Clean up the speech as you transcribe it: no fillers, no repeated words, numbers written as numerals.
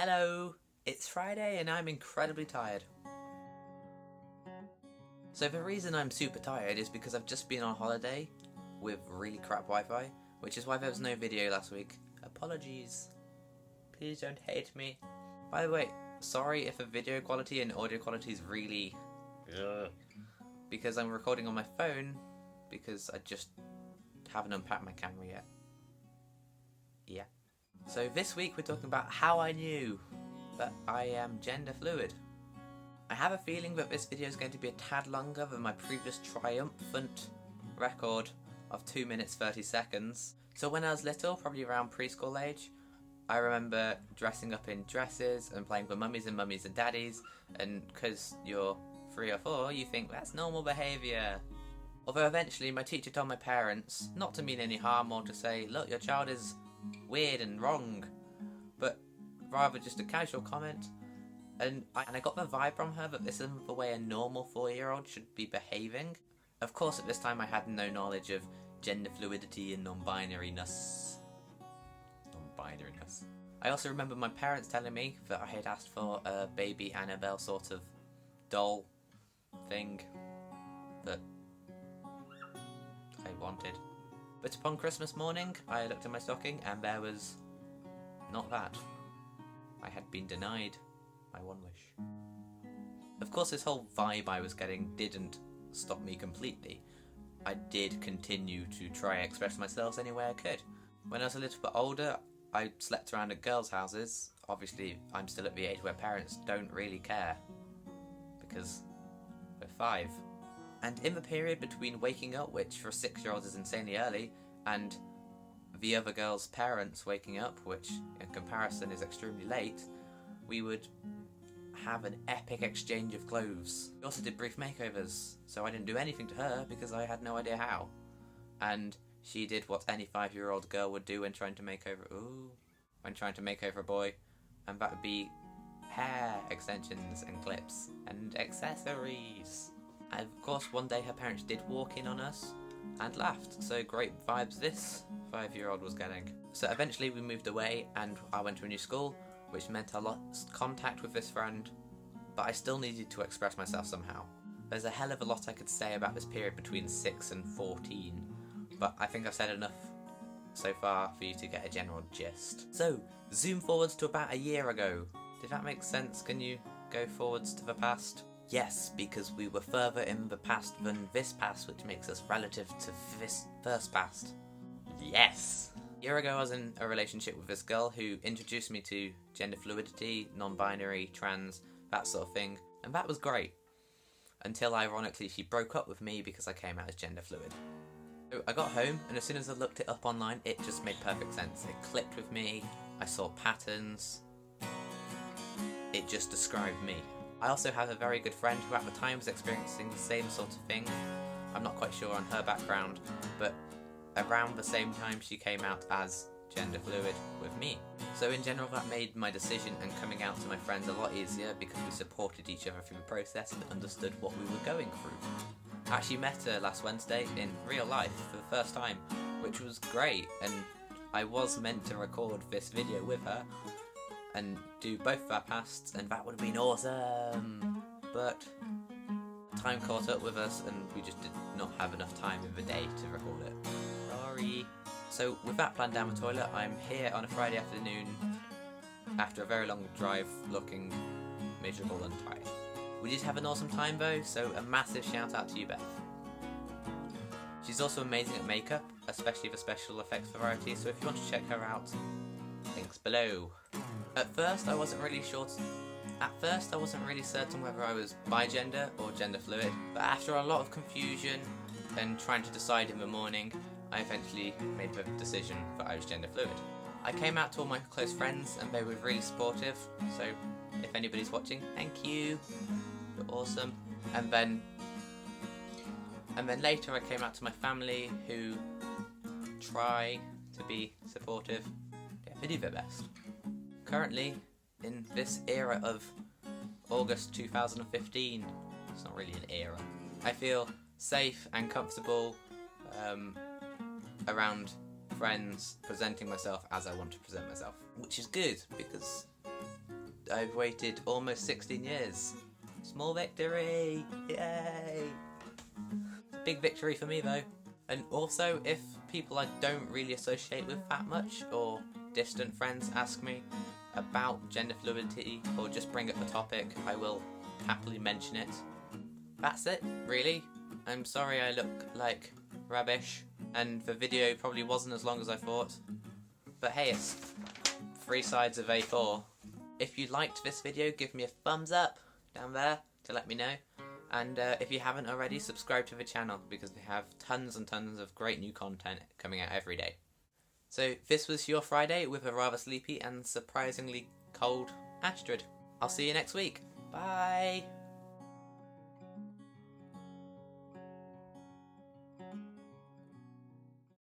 Hello, it's Friday and I'm incredibly tired. So the reason I'm super tired is because I've just been on holiday with really crap Wi-Fi, which is why there was no video last week. Apologies. Please don't hate me. By the way, sorry if the video quality and audio quality is really... because I'm recording on my phone, because I just haven't unpacked my camera yet. Yeah. So this week we're talking about how I knew that I am gender fluid. I have a feeling that this video is going to be a tad longer than my previous triumphant record of 2 minutes 30 seconds. So when I was little, probably around preschool age, I remember dressing up in dresses and playing with mummies and daddies, and because you're 3 or 4, you think that's normal behaviour. Although eventually my teacher told my parents not to mean any harm or to say, look, your child is weird and wrong, but rather just a casual comment, and I got the vibe from her that this isn't the way a normal 4-year-old should be behaving. Of course, at this time I had no knowledge of gender fluidity and non-binariness. I also remember my parents telling me that I had asked for a baby Annabelle sort of doll thing that I wanted. But upon Christmas morning, I looked at my stocking and there was not that. I had been denied my one wish. Of course, this whole vibe I was getting didn't stop me completely. I did continue to try and express myself any way I could. When I was a little bit older, I slept around at girls' houses. Obviously, I'm still at the age where parents don't really care, because we're 5. And in the period between waking up, which for a 6-year-old is insanely early, and the other girl's parents waking up, which in comparison is extremely late, we would have an epic exchange of clothes. We also did brief makeovers, so I didn't do anything to her because I had no idea how. And she did what any 5-year-old girl would do when trying to make over a boy, and that would be hair extensions and clips and accessories. And of course, one day her parents did walk in on us and laughed, so great vibes this 5-year-old was getting. So eventually we moved away and I went to a new school, which meant I lost contact with this friend, but I still needed to express myself somehow. There's a hell of a lot I could say about this period between 6 and 14, but I think I've said enough so far for you to get a general gist. So, zoom forwards to about a year ago. Did that make sense? Can you go forwards to the past? Yes, because we were further in the past than this past, which makes us relative to this first past. Yes! A year ago I was in a relationship with this girl who introduced me to gender fluidity, non-binary, trans, that sort of thing, and that was great. Until ironically she broke up with me because I came out as gender fluid. So I got home, and as soon as I looked it up online, it just made perfect sense. It clicked with me, I saw patterns, it just described me. I also have a very good friend who at the time was experiencing the same sort of thing. I'm not quite sure on her background, but around the same time she came out as gender fluid with me. So in general that made my decision and coming out to my friends a lot easier because we supported each other through the process and understood what we were going through. I actually met her last Wednesday in real life for the first time, which was great, and I was meant to record this video with her and do both of our pasts, and that would have been awesome, but time caught up with us and we just did not have enough time in the day to record it. Sorry. So with that plan down the toilet, I'm here on a Friday afternoon after a very long drive looking miserable and tired. We did have an awesome time though, so a massive shout out to you, Beth. She's also amazing at makeup, especially the special effects variety, so if you want to check her out, links below. At first I wasn't really certain whether I was bi-gender or gender fluid, but after a lot of confusion and trying to decide in the morning, I eventually made the decision that I was gender fluid. I came out to all my close friends and they were really supportive, so if anybody's watching, thank you, you're awesome. And then later I came out to my family who try to be supportive. Yeah, they do their best. Currently, in this era of August 2015, it's not really an era, I feel safe and comfortable around friends presenting myself as I want to present myself, which is good because I've waited almost 16 years. Small victory! Yay! Big victory for me though. And also, if people I don't really associate with that much, or distant friends ask me about gender fluidity, or just bring up the topic, I will happily mention it. That's it, really. I'm sorry I look like rubbish, and the video probably wasn't as long as I thought. But hey, it's 3 sides of A4. If you liked this video, give me a thumbs up down there to let me know. And if you haven't already, subscribe to the channel, because we have tons and tons of great new content coming out every day. So this was your Friday with a rather sleepy and surprisingly cold Astrid. I'll see you next week. Bye!